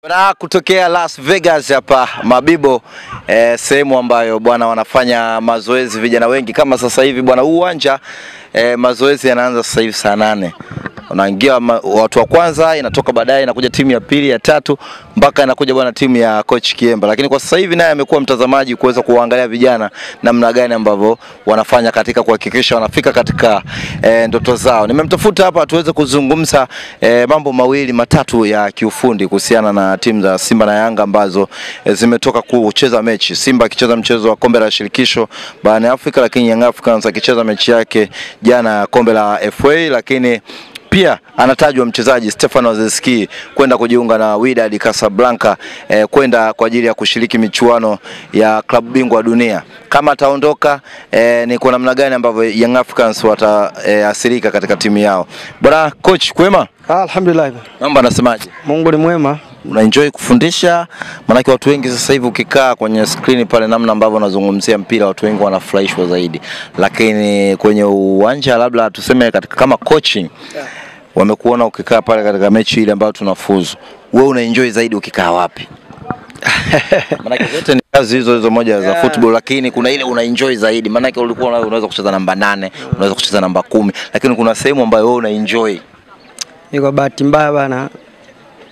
Na kutokea Las Vegas hapa Mabibo, sehemu ambayo bwana wanafanya mazoezi vijana wengi kama sasa hivi bwana. Uwanja mazoezi yanaanza sasa hivi saa 8. Unaingia watu wa kwanza, inatoka baadaye inakuja timu ya pili, ya tatu, mpaka inakuja bwana timu ya coach Kiemba. Lakini kwa sasa hivi naye amekuwa mtazamaji kuweza kuangalia vijana namna gani ambavyo wanafanya katika kuhakikisha wanafika katika ndoto zao. Nimemtafuta hapa tuweze kuzungumza mambo mawili matatu ya kiufundi kuhusiana na timu za Simba na Yanga ambazo zimetoka kucheza mechi. Simba akicheza mchezo wa kombe la shirikisho barani Afrika, lakini Young Africans akicheza mechi yake jana kombe la FA. Lakini pia anatajwa mchezaji Stefano Aziz kwenda kujiunga na Wydad Casablanca kwenda kwa ajili ya kushiriki michuano ya klabu bingwa dunia. Kama ataondoka ni kwa namna gani ambavyo Young Africans wataathirika katika timu yao. Bwana coach, kwema? Alhamdulillah. Mambo anasemaje? Mungu ni mwema. Unaenjoy kufundisha? Maana watu wengi sasa hivi ukikaa kwenye screen pale namna ambavyo unazungumzia mpira watu wengi wanafurahishwa zaidi. Lakini kwenye uwanja labda tuseme katika kama coaching wamekuona ukikaa pale katika mechi ile ambayo tunafuzu. Wewe unaenjoy zaidi ukikaa wapi? Maana zote ni kazi hizo moja za football, lakini kuna ile unaenjoy zaidi. Maana ulikuwa unaweza kucheza namba 8, unaweza kucheza namba 10, lakini kuna sehemu ambayo wewe unaenjoy. Ni kwa bahati mbaya bana,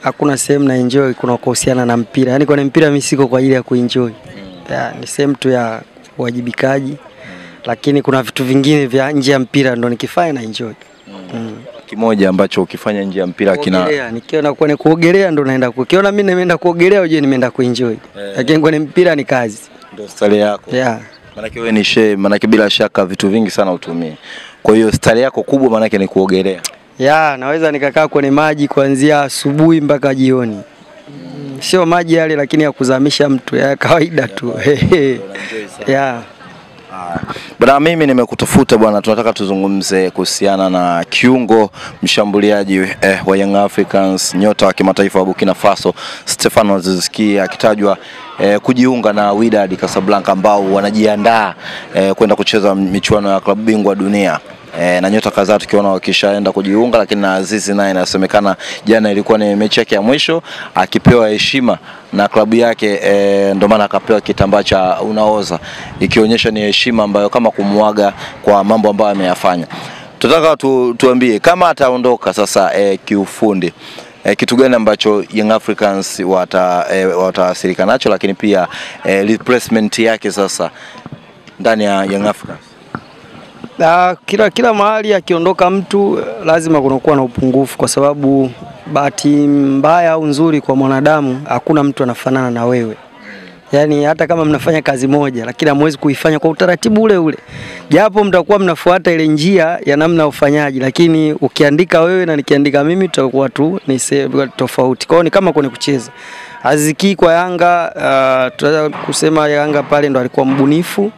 hakuna sehemu na enjoy kuna kuhusiana na mpira. Yaani kwa mpira mimi siko kwa ajili ya kuenjoy. Ni sehemu tu ya uwajibikaji. Lakini kuna vitu vingine vya nje ya mpira ndo nikifanya na enjoy. Kimoja ambacho ukifanya nje ya mpira nikiona kwenye kuogelea ndo naenda ukiona mimi nimeenda kuogelea uje nimeenda kuenjoy. Lakini kwenye mpira ni kazi. Ndio style yako. Maana wewe ni shehe, maana bila shaka vitu vingi sana utumie. Kwa hiyo style yako kubwa maana ni kuogelea. Naweza nikakaa kwenye maji kuanzia asubuhi mpaka jioni. Sio maji yale lakini ya kuzamisha mtu ya kawaida tu. Bwana, mimi nimekutafuta bwana, tunataka tuzungumze kuhusiana na kiungo mshambuliaji wa Young Africans, nyota wa kimataifa wa Burkina Faso Stefano Aziz akitajwa kujiunga na Wydad Casablanca ambao wanajiandaa kwenda kucheza michuano ya klabu bingwa dunia. Na nyota kadhaa tukiona wakishaenda kujiunga, lakini na Aziz naye inasemekana jana ilikuwa ni mechi yake ya mwisho akipewa heshima na klabu yake, ndio maana akapewa kitambaa cha unaoza, ikionyesha ni heshima ambayo kama kumuaga kwa mambo ambayo ameyafanya. Tunataka tuambie kama ataondoka sasa kiufundi kitu gani ambacho Young Africans wataathirika nacho, lakini pia replacement yake sasa ndani ya Young Africans. Kila mahali akiondoka mtu lazima kunakuwa na upungufu, kwa sababu bahati mbaya au nzuri kwa mwanadamu hakuna mtu anafanana na wewe. Yaani hata kama mnafanya kazi moja lakini hamwezi kuifanya kwa utaratibu ule ule. Japo mtakuwa mnafuata ile njia ya namna ya ufanyaji, lakini ukiandika wewe na nikiandika mimi tutakuwa tu ni tofauti. Kwa hiyo ni kama kwenye kucheza. Aziz kwa Yanga, tunaweza kusema Yanga pale ndo alikuwa mbunifu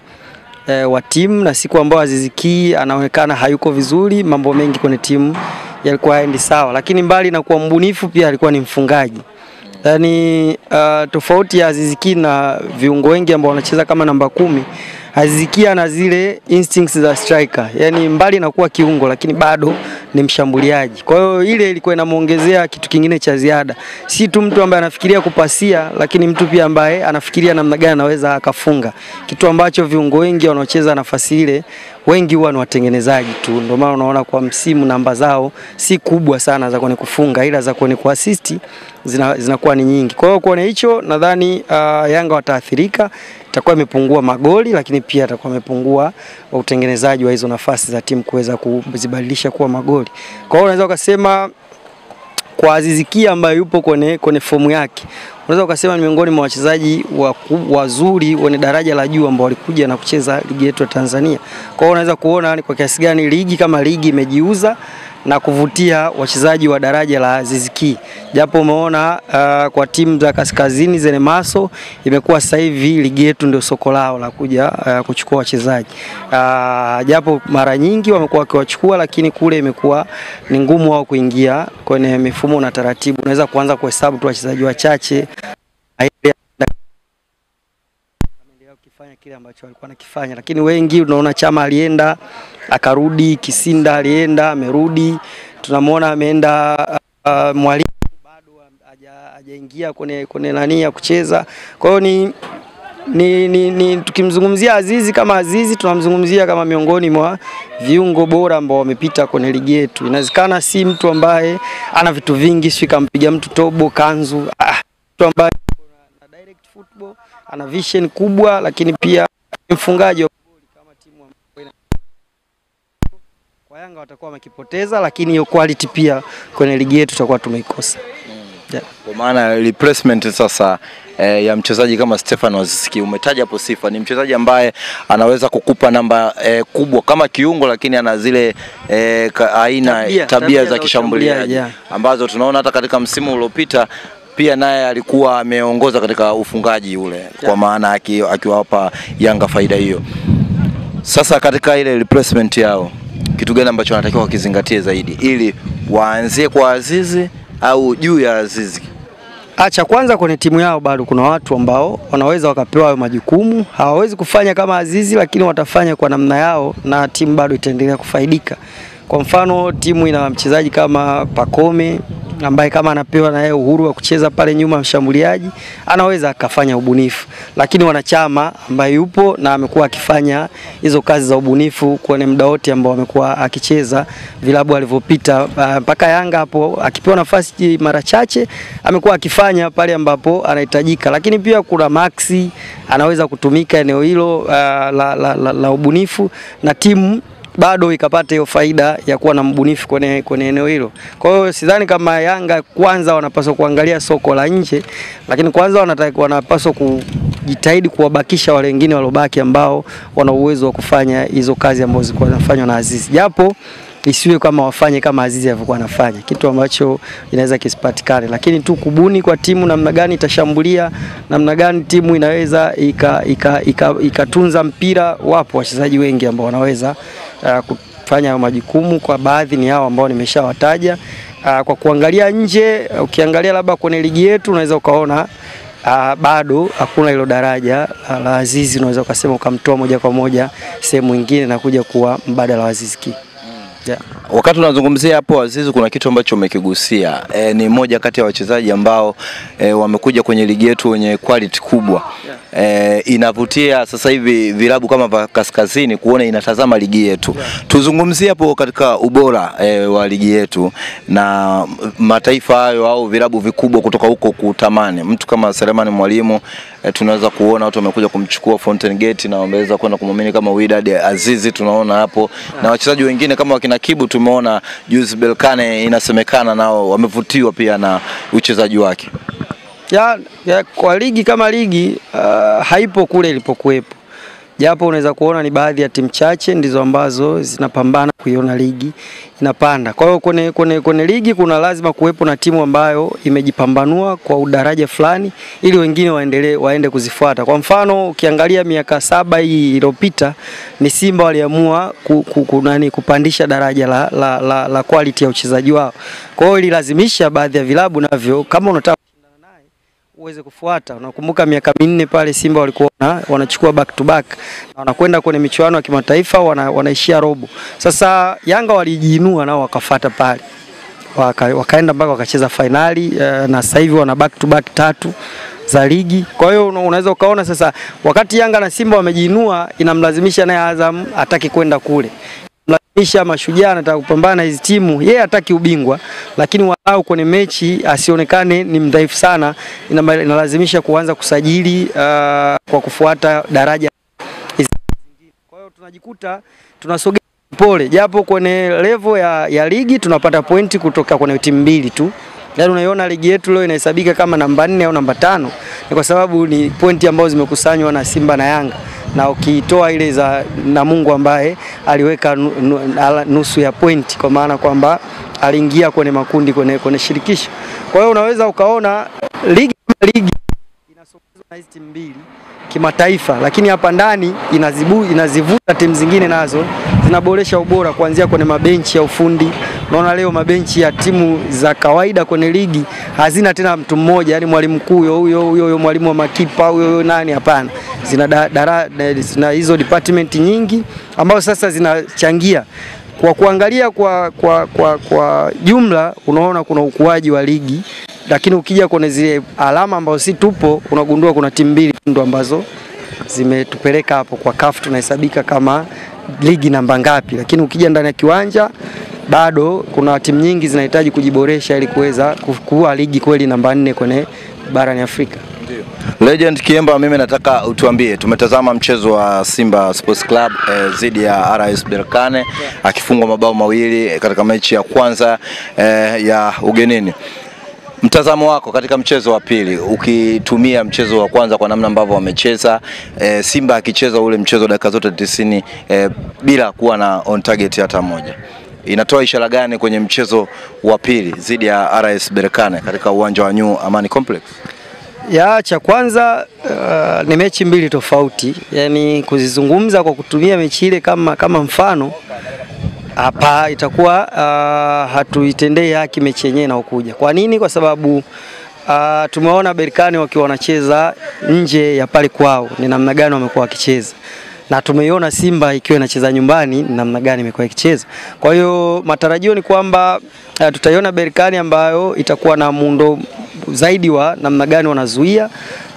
wa timu, na siku ambayo Aziz anaonekana hayuko vizuri, mambo mengi kwenye timu yalikuwa haendi sawa. Lakini mbali na kuwa mbunifu pia alikuwa ni mfungaji. Yaani tofauti ya Aziz na viungo wengi ambao wanacheza kama namba 10, Aziz ana zile instincts za striker. Yaani mbali na kuwa kiungo lakini bado ni mshambuliaji. Kwa hiyo ile ilikuwa inamuongezea kitu kingine cha ziada. Si tu mtu ambaye anafikiria kupasia, lakini mtu pia ambaye anafikiria namna gani anaweza akafunga. Kitu ambacho viungo wengi wanaocheza nafasi ile wengi huwa ni watengenezaji tu. Ndio maana unaona kwa msimu namba zao si kubwa sana za kwenye kufunga, ila za kwenye kuassist zinakuwa ni nyingi. Kwa hiyo kwa hicho nadhani Yanga wataathirika, itakuwa imepungua magoli, lakini pia itakuwa imepungua utengenezaji wa hizo nafasi za timu kuweza kuzibadilisha kuwa magoli. Kwa hiyo unaweza ukasema kwa Aziz ambaye yupo kwenye fomu yake, unaweza ukasema ni miongoni mwa wachezaji wazuri wenye daraja la juu ambao walikuja na kucheza ligi yetu ya Tanzania. Kwa hiyo unaweza kuona ni kwa kiasi gani ligi kama ligi imejiuza na kuvutia wachezaji wa daraja la Aziz. Japo umeona kwa timu za kaskazini zenye maso imekuwa sasa hivi ligi yetu ndio soko lao la kuja kuchukua wachezaji. Japo mara nyingi wamekuwa wakiwachukua, lakini kule imekuwa ni ngumu wao kuingia kwenye mifumo na taratibu. Unaweza kuanza kuhesabu tu wachezaji wachache kufanya kile ambacho walikuwa nakifanya, lakini wengi unaona Chama alienda akarudi, Kisinda alienda amerudi, tunamwona ameenda Mwalimu bado hajaingia kwenye nani ya kucheza. Kwa hiyo ni tukimzungumzia Azizi kama Azizi, tunamzungumzia kama miongoni mwa viungo bora ambao wamepita kwenye ligi yetu. Inawezekana si mtu ambaye ana vitu vingi, si kampiga mtu tobo kanzu, mtu ambaye ana direct football, ana vision kubwa, lakini pia mfungaji wa goli kama timu ambayo kwa Yanga watakuwa wamekipoteza, lakini hiyo quality pia kwenye ligi yetu tutakuwa tumeikosa. Yeah. Kwa maana replacement sasa ya mchezaji kama Stefano Aziz Ki, umetaja hapo sifa, ni mchezaji ambaye anaweza kukupa namba kubwa kama kiungo, lakini ana zile tabia za kishambuliaji ambazo tunaona hata katika msimu uliopita pia naye alikuwa ameongoza katika ufungaji ule, kwa maana akiwapa Yanga faida hiyo. Sasa katika ile replacement yao, kitu gani ambacho wanatakiwa wakizingatie zaidi ili waanzie kwa Azizi au juu ya Azizi? Acha kwanza, kwenye timu yao bado kuna watu ambao wanaweza wakapewa hayo majukumu. Hawawezi kufanya kama Azizi, lakini watafanya kwa namna yao na timu bado itaendelea kufaidika. Kwa mfano, timu ina mchezaji kama Pacome ambaye kama anapewa na yeye uhuru wa kucheza pale nyuma mshambuliaji, anaweza akafanya ubunifu. Lakini wanachama ambaye yupo na amekuwa akifanya hizo kazi za ubunifu kwenye muda wote ambao amekuwa akicheza vilabu alivyopita mpaka Yanga, hapo akipewa nafasi mara chache amekuwa akifanya pale ambapo anahitajika. Lakini pia kuna Maxi anaweza kutumika eneo hilo la ubunifu, na timu bado ikapata hiyo faida ya kuwa na mbunifu kwenye eneo hilo. Kwa hiyo sidhani kama Yanga kwanza wanapaswa kuangalia soko la nje, lakini kwanza wanapaswa kujitahidi kuwabakisha wale wengine walobaki ambao wana uwezo wa kufanya hizo kazi ambazo zilikuwa zinafanywa na Azizi. Japo isiwe kama wafanye kama Azizi alivyokuwa anafanya, kitu ambacho inaweza kisipatikane, lakini tu kubuni kwa timu namna gani itashambulia, namna gani timu inaweza ikatunza mpira. Wapo wachezaji wengi ambao wanaweza kufanya majukumu, kwa baadhi ni hao ambao nimeshawataja. Kwa kuangalia nje, ukiangalia labda kwenye ligi yetu unaweza ukaona bado hakuna hilo daraja la Azizi, unaweza ukasema ukamtoa moja kwa moja sehemu nyingine na kuja kuwa mbadala wa Aziz Ki. Yeah. Wakati unazungumzia hapo Azizi, kuna kitu ambacho umekigusia. Ni moja kati ya wachezaji ambao wamekuja kwenye ligi yetu wenye quality kubwa. Yeah. Inavutia sasa hivi vilabu kama kaskazini kuona inatazama ligi yetu. Yeah. Tuzungumzie hapo katika ubora wa ligi yetu na mataifa hayo au vilabu vikubwa kutoka huko kutamani. Mtu kama Selemani Mwalimu, tunaweza kuona watu wamekuja kumchukua Fountain Gate na wameweza kwenda kumwamini kama Wydad. Azizi tunaona hapo. Yeah. Na wachezaji wengine kama wakina Kibu tumeona juzi Belkane, inasemekana nao wamevutiwa pia na uchezaji wake. Ya kwa ligi kama ligi haipo kule ilipokuepo. Japo unaweza kuona ni baadhi ya timu chache ndizo ambazo zinapambana kuiona ligi inapanda. Kwa hiyo kwenye ligi kuna lazima kuwepo na timu ambayo imejipambanua kwa udaraja fulani ili wengine waende kuzifuata. Kwa mfano ukiangalia miaka 7 hii iliyopita ni Simba waliamua kupandisha daraja la quality ya uchezaji wao. Kwa hiyo ililazimisha baadhi ya vilabu navyo kama unataka uweze kufuata. Unakumbuka miaka 4 pale Simba walikuwa wanachukua back to back na wanakwenda kwenye michuano ya kimataifa wanaishia robo. Sasa Yanga walijiinua nao wakafuata pale. Wakaenda mpaka wakacheza finali na sasa hivi wana back to back 3 za ligi. Kwa hiyo unaweza ukaona sasa wakati Yanga na Simba wamejiinua inamlazimisha naye Azam ataki kwenda kule. Mlazimisha Mashujaa anataka kupambana na hizi timu, yeye hataki ubingwa, lakini walau kwenye mechi asionekane ni mdhaifu sana, inalazimisha kuanza kusajili kwa kufuata daraja hizi zingine. Kwa hiyo tunajikuta tunasogea pole, japo kwenye level ya ligi tunapata pointi kutoka kwenye timu mbili tu. Yaani unaiona ligi yetu leo inahesabika kama namba 4 au namba 5 ni kwa sababu ni pointi ambazo zimekusanywa na Simba na Yanga. Na ukitoa ile za Namungo ambaye aliweka nusu ya pointi, kwa maana kwamba aliingia kwenye makundi kwenye shirikisho. Kwa hiyo unaweza ukaona ligi inasogezwa na hizi timu mbili kimataifa, lakini hapa ndani inazivuta timu zingine nazo zinaboresha ubora kuanzia kwenye mabenchi ya ufundi. Unaona leo mabenchi ya timu za kawaida kwenye ligi hazina tena mtu mmoja, yani mwalimu mkuu huyo mwalimu wa makipa huyo nani, hapana. Zina hizo department nyingi ambazo sasa zinachangia kwa kuangalia kwa jumla. Unaona kuna ukuaji wa ligi lakini ukija kwenye zile alama ambazo si tupo unagundua kuna timu mbili ndo ambazo zimetupeleka hapo. Kwa CAF tunahesabika kama ligi namba ngapi, lakini ukija ndani ya kiwanja bado kuna timu nyingi zinahitaji kujiboresha ili kuweza kuwa ligi kweli namba 4 kwenye barani Afrika. Legend Kiemba, mimi nataka utuambie, tumetazama mchezo wa Simba Sports Club dhidi ya RS Berkane akifungwa mabao mawili katika mechi ya kwanza ya ugenini. Mtazamo wako katika mchezo wa pili, ukitumia mchezo wa kwanza kwa namna ambavyo wamecheza, Simba akicheza ule mchezo dakika zote 90 bila kuwa na on target hata moja, inatoa ishara gani kwenye mchezo wa pili dhidi ya RS Berkane katika uwanja wa New Amani Complex? Ya cha kwanza ni mechi mbili tofauti, yani kuzizungumza kwa kutumia mechi ile kama mfano hapa itakuwa hatuitendei haki mechi yenyewe inayokuja. Kwa nini? Kwa sababu tumeona Berkane wakiwa wanacheza nje ya pale kwao ni namna gani wamekuwa wakicheza, na tumeiona Simba ikiwa inacheza nyumbani ni namna gani imekuwa ikicheza. Kwa hiyo matarajio ni kwamba tutaiona Berkane ambayo itakuwa na muundo zaidi wa namna gani wanazuia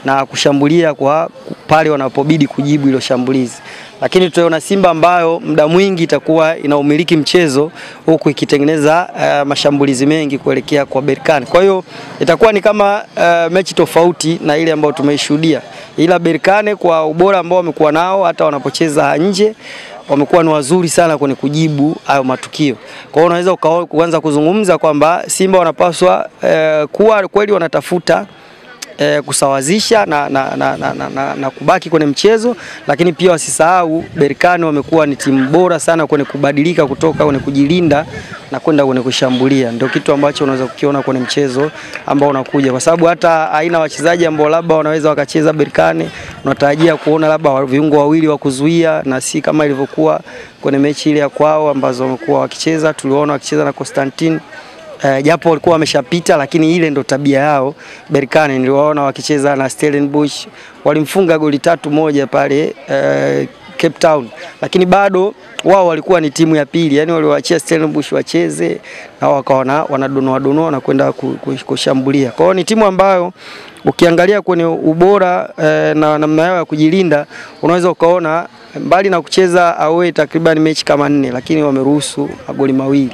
na kushambulia kwa pale wanapobidi kujibu hilo shambulizi. Lakini tutaona Simba ambayo muda mwingi itakuwa inaumiliki mchezo huku ikitengeneza mashambulizi mengi kuelekea kwa Berkane. Kwa hiyo itakuwa ni kama mechi tofauti na ile ambayo tumeishuhudia. Ila Berkane kwa ubora ambao wamekuwa nao hata wanapocheza nje wamekuwa ni wazuri sana kwenye kujibu hayo matukio. Kwa hiyo unaweza kuanza kuzungumza kwamba Simba wanapaswa kuwa kweli wanatafuta kusawazisha na kubaki kwenye mchezo, lakini pia wasisahau Berkane wamekuwa ni timu bora sana kwenye kubadilika kutoka kwenye kujilinda na kwenda kwenye kushambulia. Ndio kitu ambacho unaweza kukiona kwenye mchezo ambao unakuja, kwa sababu hata aina wachezaji ambao labda wanaweza wakacheza Berkane unatarajia kuona labda viungo wawili wa kuzuia, na si kama ilivyokuwa kwenye mechi ile ya kwao ambazo wamekuwa wakicheza. Tuliona wakicheza na Constantine japo walikuwa wameshapita, lakini ile ndo tabia yao. Berkane niliwaona wakicheza na Stellenbosch, walimfunga goli 3-1 pale Cape Town, lakini bado wao walikuwa ni timu ya pili, yani waliwaachia Stellenbosch wacheze na wakaona wanadonoa na kwenda kushambulia. Kwa hiyo ni timu ambayo ukiangalia kwenye ubora na namna yao ya kujilinda unaweza ukaona mbali na kucheza away takriban mechi kama 4, lakini wameruhusu magoli 2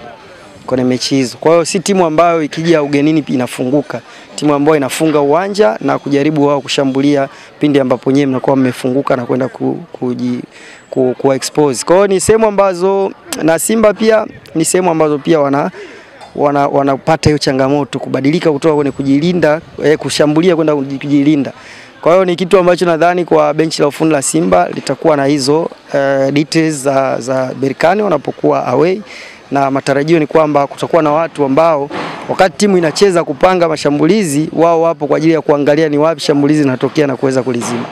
kwenye mechi hizo. Kwa hiyo si timu ambayo ikija ugenini inafunguka, timu ambayo inafunga uwanja na kujaribu wao kushambulia pindi ambapo nyewe mnakuwa mmefunguka na kwenda ku expose. Kwa hiyo ni sehemu ambazo, na Simba pia ni sehemu ambazo pia wanapata hiyo changamoto kubadilika kutoka kwenye kujilinda kushambulia kwenda kujilinda. Kwa hiyo ni kitu ambacho nadhani kwa benchi la ufundi la Simba litakuwa na hizo details za Berkane wanapokuwa away, na matarajio ni kwamba kutakuwa na watu ambao wakati timu inacheza kupanga mashambulizi, wao wapo kwa ajili ya kuangalia ni wapi shambulizi linatokea na kuweza kulizima.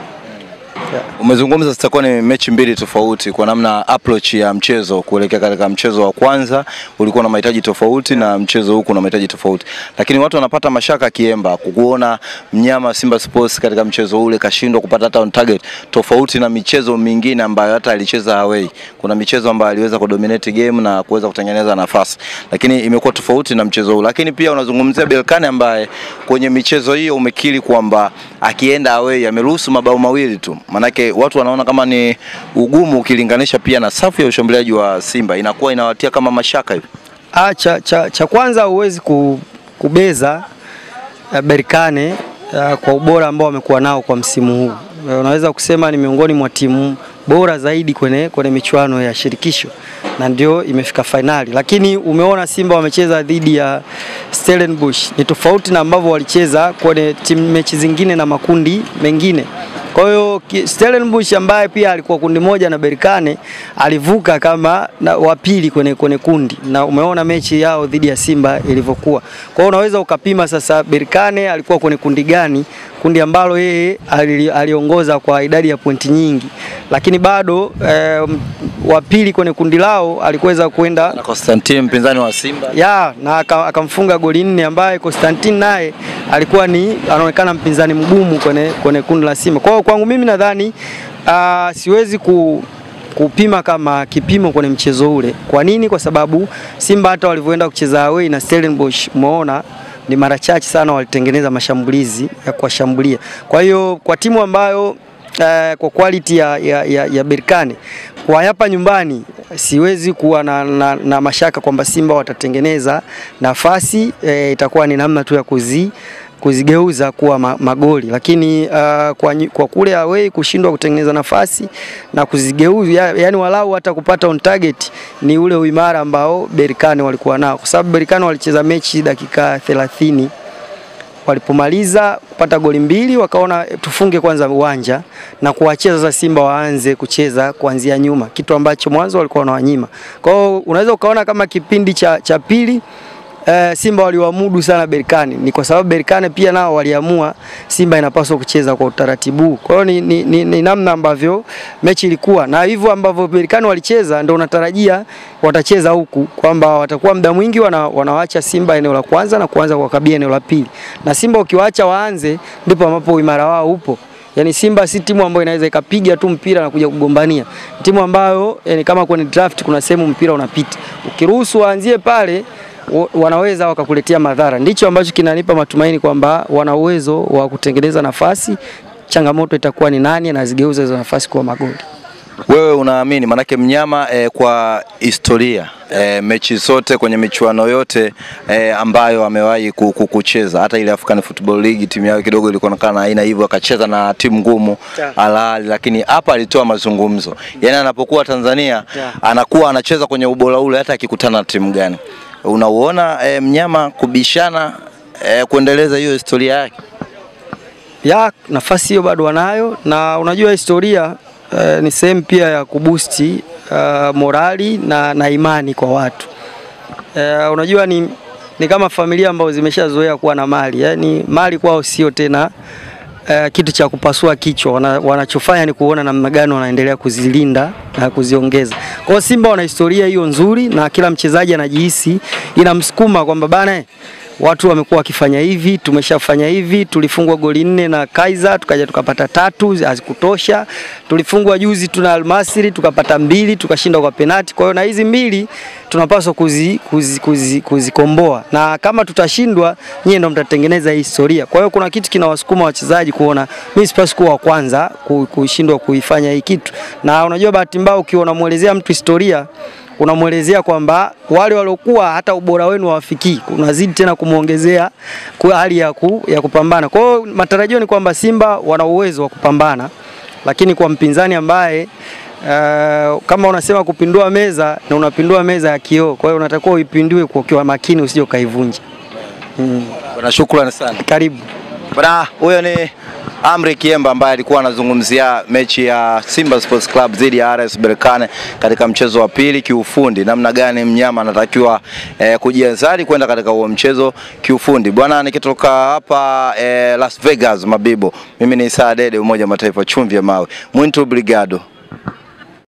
Umezungumza zitakuwa ni mechi mbili tofauti kwa namna approach ya mchezo kuelekea katika mchezo wa kwanza ulikuwa na mahitaji tofauti na mchezo huu kuna mahitaji tofauti. Lakini watu wanapata mashaka Kiemba kuona mnyama Simba Sports katika mchezo ule kashindwa kupata hata on target, tofauti na michezo mingine ambayo hata alicheza away. Kuna michezo ambayo aliweza kudominate game na kuweza kutengeneza nafasi, lakini imekuwa tofauti na mchezo huu. Lakini pia unazungumzia Berkane ambaye kwenye michezo hiyo umekiri kwamba akienda away ameruhusu mabao 2 tu. Manake watu wanaona kama ni ugumu ukilinganisha pia na safu ya ushambuliaji wa Simba, inakuwa inawatia kama mashaka hivi. Cha kwanza huwezi kubeza Berkane kwa ubora ambao wamekuwa nao kwa msimu huu. Unaweza kusema ni miongoni mwa timu bora zaidi kwenye michuano ya shirikisho na ndio imefika finali. Lakini umeona Simba wamecheza dhidi ya Stellenbosch, ni tofauti na ambavyo walicheza kwenye timu mechi zingine na makundi mengine. Kwa hiyo Stellenbosch ambaye pia alikuwa kundi moja na Berkane alivuka kama wa pili kwenye kundi, na umeona mechi yao dhidi ya Simba ilivyokuwa. Kwa hiyo unaweza ukapima sasa Berkane alikuwa kwenye kundi gani, kundi ambalo yeye aliongoza kwa idadi ya pointi nyingi, lakini bado wa pili kwenye kundi lao alikuweza kwenda na Constantine mpinzani wa Simba na akamfunga goli 4, ambaye Constantine naye alikuwa anaonekana mpinzani mgumu kwenye kundi la Simba. Kwa hiyo kwangu mimi nadhani siwezi kupima kama kipimo kwenye mchezo ule. Kwa nini? Kwa sababu Simba hata walivyoenda kucheza away na Stellenbosch umeona ni mara chache sana walitengeneza mashambulizi ya kuwashambulia. Kwa hiyo kwa timu ambayo kwa quality ya Berkane kwa hapa nyumbani siwezi kuwa na mashaka kwamba Simba watatengeneza nafasi, itakuwa ni namna tu ya kuzigeuza kuwa magoli, lakini kwa kule away kushindwa kutengeneza nafasi na kuzigeuza, yani walau hata kupata on target, ni ule uimara ambao Berkane walikuwa nao, kwa sababu Berkane walicheza mechi dakika 30, walipomaliza kupata goli 2 wakaona tufunge kwanza uwanja na kuachia sasa Simba waanze kucheza kuanzia nyuma, kitu ambacho mwanzo walikuwa wanawanyima. Kwa hiyo unaweza ukaona kama kipindi cha pili Simba waliwamudu sana Berkane, ni kwa sababu Berkane pia nao waliamua Simba inapaswa kucheza kwa utaratibu. Kwa hiyo ni namna ambavyo mechi ilikuwa, na hivyo ambavyo Berkane walicheza ndio unatarajia watacheza huku, kwamba watakuwa muda mwingi wanawaacha Simba eneo la kwanza na kuanza kuwakabia eneo la pili, na Simba ukiwaacha waanze ndipo ambapo uimara wao upo. Yani Simba si timu ambayo inaweza ikapiga tu mpira na kuja kugombania. Timu ambayo yani kama kwenye draft kuna sehemu mpira unapita, ukiruhusu waanzie pale wanaweza wakakuletea madhara. Ndicho ambacho kinanipa matumaini kwamba wana uwezo wa kutengeneza nafasi. Changamoto itakuwa ni nani anazigeuza hizo nafasi kuwa magoli. Wewe unaamini, manake mnyama kwa historia mechi zote kwenye michuano yote ambayo amewahi kucheza, hata ile African Football League timu yao kidogo ilikuwa aina hivyo, akacheza na timu ngumu Al Ahly, lakini hapa alitoa mazungumzo. Yani anapokuwa Tanzania anakuwa anacheza kwenye ubora ule hata akikutana na timu gani. Unauona mnyama kubishana kuendeleza hiyo historia yake? Ya nafasi hiyo bado wanayo, na unajua historia ni sehemu pia ya kubusti morali na imani kwa watu. Unajua ni kama familia ambao zimeshazoea kuwa na mali, yani mali kwao sio tena kitu cha kupasua kichwa. Wanachofanya ni kuona namna gani wanaendelea kuzilinda na kuziongeza. Kwa Simba wana historia hiyo nzuri, na kila mchezaji anajihisi inamsukuma kwamba bana, watu wamekuwa wakifanya hivi, tumeshafanya hivi. Tulifungwa goli 4 na Kaizer, tukaja tukapata 3, hazikutosha. Tulifungwa juzi tuna Al Masry, tukapata 2, tukashinda kwa penalti. Kwa hiyo na hizi 2 tunapaswa kuzikomboa, na kama tutashindwa, nyie ndio mtatengeneza historia. Kwa hiyo kuna kitu kinawasukuma wachezaji kuona mimi sipaswi kuwa wa kwanza kushindwa kuifanya hii kitu. Na unajua bahati mbaya ukiona muelezea mtu historia, unamuelezea kwamba wale waliokuwa hata ubora wenu hawafikii, unazidi tena kumuongezea kwa hali ya kupambana. Kwa hiyo matarajio ni kwamba Simba wana uwezo wa kupambana, lakini kwa mpinzani ambaye kama unasema kupindua meza, na unapindua meza ya kioo, kwa hiyo unatakiwa uipindue kwa ukiwa makini, usije ukaivunja. Bwana, shukrani sana. Karibu. Bwana, huyo ni Amri Kiemba ambaye alikuwa anazungumzia mechi ya Simba Sports Club dhidi ya RS Berkane katika mchezo wa pili kiufundi, namna gani mnyama anatakiwa kujianzali kwenda katika huo mchezo kiufundi. Bwana, nikitoka hapa Las Vegas Mabibo, mimi ni Isa Dede, Umoja wa Mataifa, chumvi ya mawe. Muito obrigado.